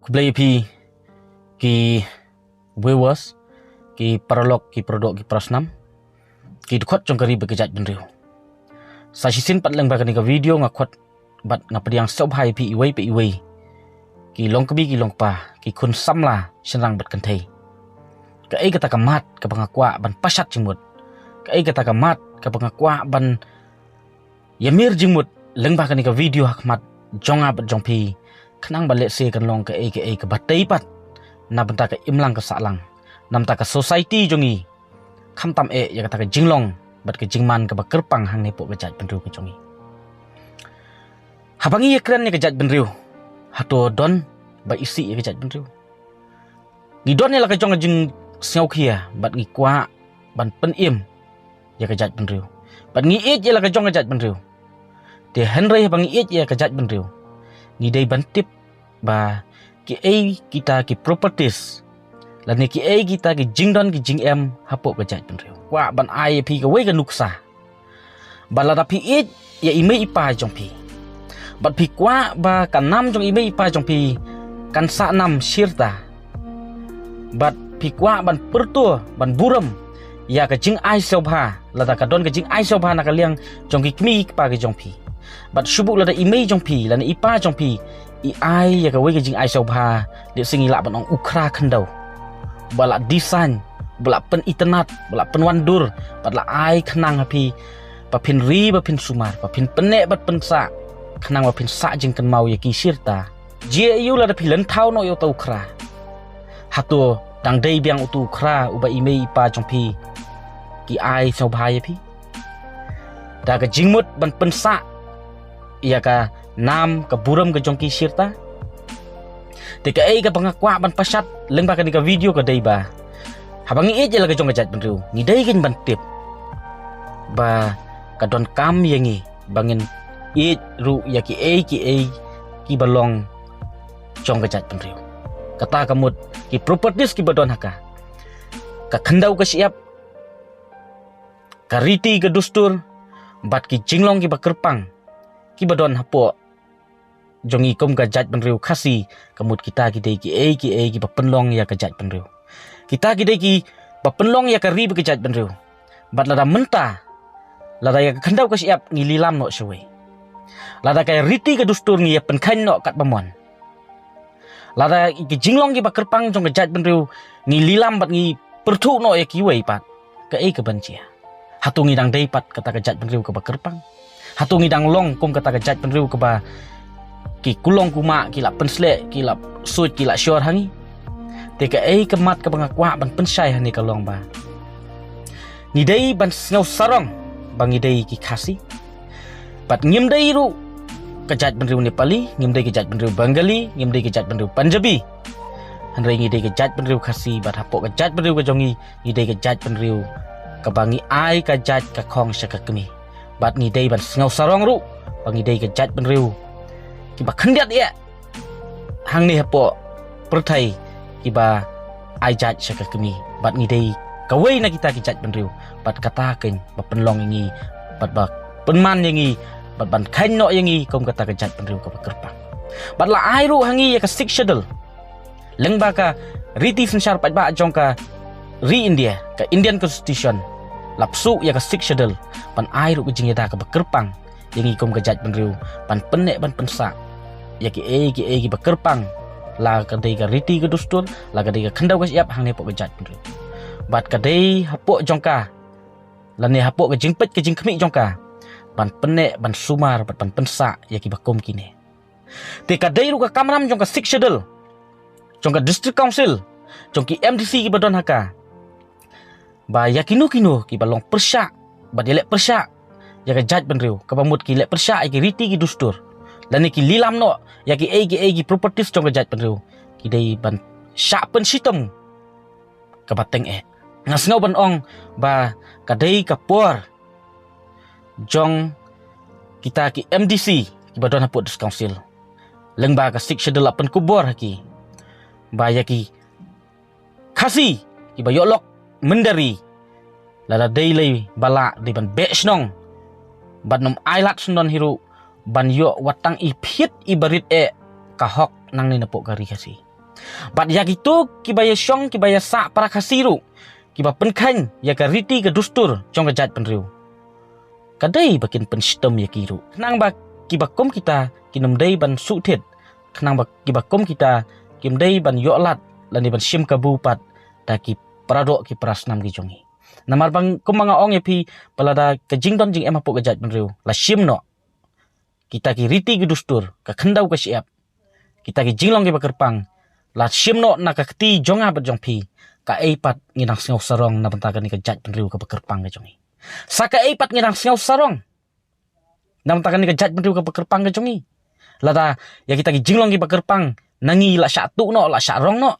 Kublai pi ki viewers ki paralog ki produk ki prasnam ki dukot jong kari bekejat benriu. Sa sisin pat leng bakani ka video ngakot bat ngapadiang sob hai pi iwei ki long kebi ki long pa ki kun samla senang bat kentai. Ka ai kata kamat ka pangakwa ban pasat jengmut. Ka ai kata kamat ka pangakwa ban yamir jengmut leng bakani ka video hakmat jonga bat jong pi kenang balik se kan long ka ai ka batai pat na benta ka imlang ka salang nam ta ka society jongi kham tam ya kata ka jinglong bat ka jingman ka bakerpang hang ne po ka jat benriu ka jongi habangi ya kran ne ka jat benriu hato don ba isi ya ka jat benriu ngi don ne la ka jong jing snau khia bat ngi kwa ban pen im ya ka jat benriu bat ngi et ya la ka jong ka jat benriu te henry habangi et ya ka jat benriu ngi dei ban tip ba ki ai kita ki properties la ne ki ai kita ki jingdon ki jing em hapo ka jat benriu wa ban ai pi ka wei ka nuksa bala da pi it ya ime ipa jong pi bat pi kwa ba kan nam jong ime ipa jong pi kan sa nam sirta bat pi kwa ban pertua ban buram ya ka jing ai sobha la da ka don ka jing ai sobha na ka liang jong ki kmi pa ka jong pi bat subuk la da ime jong pi la ne ipa jong pi i ai ya ka wei ka jing ai sobha de singi la ban ong ukra khandau bala design bala pen internet bala pen wandur bala ai khnang hapi papin ri papin sumar papin penek bat pensa khnang papin sa jing kan mau ya ki sirta je yu la da pilen thau no yo tau khra hato dang dei biang utu khra uba ime ipa jongpi ki ai sau bhai pi da ka jingmut ban pensa ya ka nam ka buram ka jongki sirta te ka ai ka pangakwa ban pasat leng ba ka ni ka video ka dei ba habangi e je la ka jong ka jat benriu ni dei gen ban tip ba ka don kam yangi bangin e ru ya ki ki balong jong ka jat benriu kata kamut ki properties ki badon haka ka khandau ka siap ka riti ka dustur bat ki jinglong ki bakerpang ki badon hapo jongi kom ka jat benriu khasi kamut kita ki dei ki bapenlong ya ka jat benriu kita ki dei ki bapenlong ya ka ri ka jat benriu bat lada menta lada ya khandau ka siap ngililam no shwe lada ka riti ka dustur ngi ya penkhan no kat bamon lada ki jinglong ki bakerpang jong ka jat benriu ngi lilam bat ngi perthu no ya ki wei pat ka ai ka banjia hatungi dang dei pat kata ka jat benriu ka bakerpang hatungi dang long kom kata ka jat benriu ka ba ki kulong kuma ki la pensle ki la suit ki la syur hangi te ka ai ka mat ka bangakwa ban pensai hani ka long ba ni dei ban ngau sarong bangi dei ki khasi bat ngim dei ru kejat benriu Nepali ngim dei kejat benriu Bengali ngim dei kejat benriu Punjabi hanrei ngi dei kejat benriu khasi bat hapo kejat benriu ka jongi ngi dei kejat benriu ka bangi ai ka jat ka khong saka kemi bat ngi dei ban ngau sarong ru bangi dei kejat benriu ki ba khandiat ya hang ni hapo perthai ki ba ai jat saka kemi bat ngi dei ka wei na kita kejat benriu bat kata ken ba penlong ngi bat ba penman ngi bat ban khain no yangi kom kata ka jat benriu ka bakerpang bat la ai ru hangi ya ka sik schedule leng ba ka riti sensar pat ba jong ka ri India ka Indian Constitution lapsu ya ka sik schedule pan ai ru jing ya ka bakerpang yangi kom ka jat benriu pan penek ban pensa ya ki ki bakerpang la ka dei ka riti ka dustur la ka dei ka khandau ka siap hang ne po ka jat benriu bat ka dei hapo jong ka la ne hapo ka jingpet ka jingkhmi jong ka ban penek ban sumar ban pensa ya ki bakom kini te ka dei ru ka kamram jong ka sik schedule jong ka district council jong ki MDC ki badon haka ba ya kinu ki balong persya ba dilek persya ya ka jat benriu ka pamut ki lek persya ki riti ki dustur dan ki lilam no ya ki properties jong ka jat benriu ki dei ban syak pen sitem ka bateng ngasngau ban ong ba ka dei ka por jong kita ki MDC ki badon hapo dis council leng ba ka sik schedule pen kubor haki ba ya ki khasi ki ba yolok mendari lada daily bala di ban batch nong ban nom ailat sundon hiru ban yo watang i phiet i barit kahok nang ni napok gari kasi Bat ya gitu kibaya syong kibaya sa para kasiru kiba penkhany ya ka riti ka dustur jong kajat penriu. Kadai bakin penstem ya kiru. Kenang ba kiba kom kita kinumdai ban sutit. Kenang ba kiba kom kita kimdai ban yoklat lani ban sim kabupat da ki paradok ki prasnam ki jongi. Namar bang kom mga ong ya pi palada ka jingdon jing ema po kajat penriu. La sim no. Kita ki riti ki dustur ka khendau ka siap. Kita ki jinglong ki bakerpang la simno na ka kti jonga bat jong pi ka eipat nginang sngau sarong na bentakan ni ka jat penriu ka bakerpang ka jongi. Saka eipat nginang sngau sarong na bentakan ni ka jat penriu ka bakerpang ka jongi. Lada ya kita ki jinglong ki bakerpang nangi la sya tu no la sya rong no.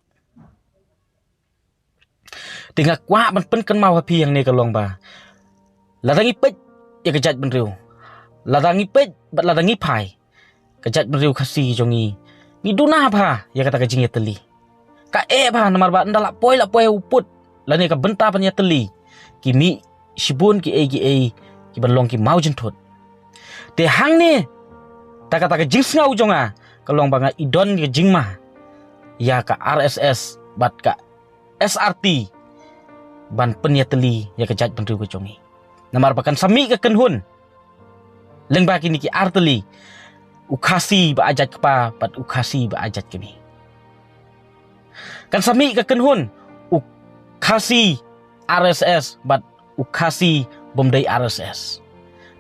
Tinga kwa ban pen kan mau pi yang ni ka long ba. Lada ngipet ya ka jat penriu. Lada ngipet bat lada ngipai ka jat penriu khasi jongi. Ni duna pa ya kata ka jing ya teli. Ka pa namar ba ndala poi uput la ne ka benta pan ya teli. Ki mi sibun ki ki balong ki mau jentot. Te hang ni ta kata ka jing ngau jonga kalong banga idon ki jing ma. Ya ka RSS bat ka SRT ban pen ya teli ya ka jat penriu ka jongi. Namar ba kan sami ka kenhun. Leng ba kini ki arteli. Ukasi ba ajat kepa pat ukasi ba ajat kami. Kan sami ka kenhun ukasi RSS bat ukasi bomdai RSS.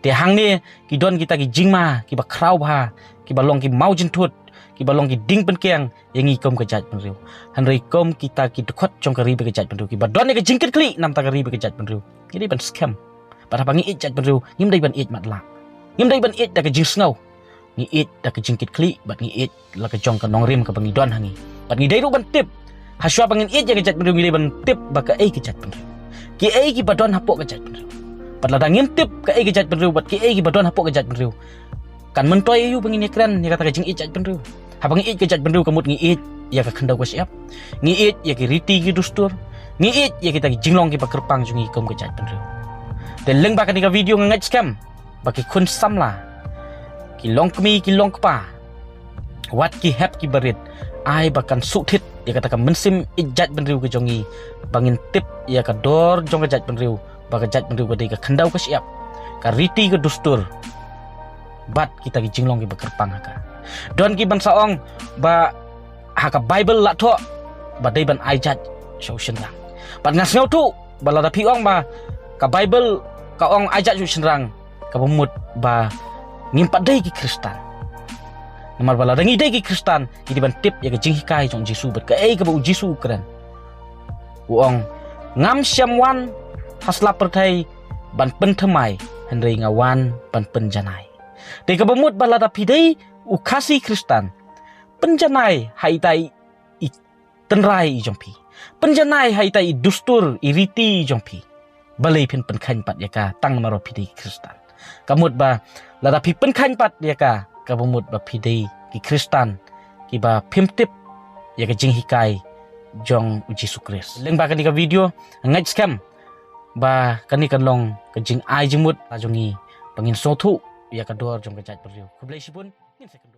Te hang ni kidon kita ki jingma ki ba krau ba ki ba long ki mau jentut ki ba long ki ding penkeng yang ikom ka jat penriu. Han rei kom kita ki dekot jong kari ba ka jat penriu ki ba don ni ka jingkit kli nam ta kari ba ka jat penriu. Kini ban scam. Pada pangi it jat penriu ngim dai ban it matla. Ngim dai ban it da ka jing ngau. Ngi it da ka jingkit kli bat ngi it la ka jong ka nong rim ka bangi don hangi bat ngi dai ru ban tip haswa bangin it ja ka jat penriu ngi ban tip ba ka ka jat penriu ki ki badon hapok ka jat penriu bat la dangin tip ka ka jat penriu bat ki ki badon hapok ka jat penriu kan mentoy yu bangin ekran ni kata ka jing it jat penriu ha bangi it ka jat penriu kamut ngi it ya ka khendau ka siap ngi it ya ki riti ki dustur ngi it ya kita ki jinglong ki pakerpang jungi kom ka jat penriu de leng ba ka ni ka video ngai scam ba ki kun samla kilong kemi kilong kepa wat ki hep ki berit ai bahkan sutit ya katakan mensim ijat penriu ke jongi bangin tip ya ka dor jong ke jat penriu ba ka jat penriu ke ka khendau ke siap ka riti ke dustur bat kita ki jinglong ki bekerpang haka don ki ban saong ba haka bible la tho ba dai ban ajat so shenrang bat ngas ngau tu ba la da pi ong ba ka bible ka ong ajat so shenrang ka bumut ba ngimpat dai ki Kristan. Namar bala dangi dai ki Kristan, jadi ban tip ya ke jing hikai jong Jesu bet ka ka ba Jesu keren. Uong ngam syamwan hasla pertai ban pen themai hendrai ngawan ban pen janai. Dai ka bamut bala da pidai ukasi Kristan. Penjanai haitai i tenrai jongpi. Penjanai haitai dustur iriti jongpi. Balai pen khany pat ya ka tang maro pidai Kristan. Kamut ba lada pi pen khany pat ya ka kabumut ba pidai ki Kristan ki ba pimtip ya ka jing hikai jong Jesu Kris. Leng ba kan ka video ngai scam ba kani kan long ka jing ai jimut ajongi pangin sothu ya ka dor jong ka jat perlu. Kublai sipun ngin second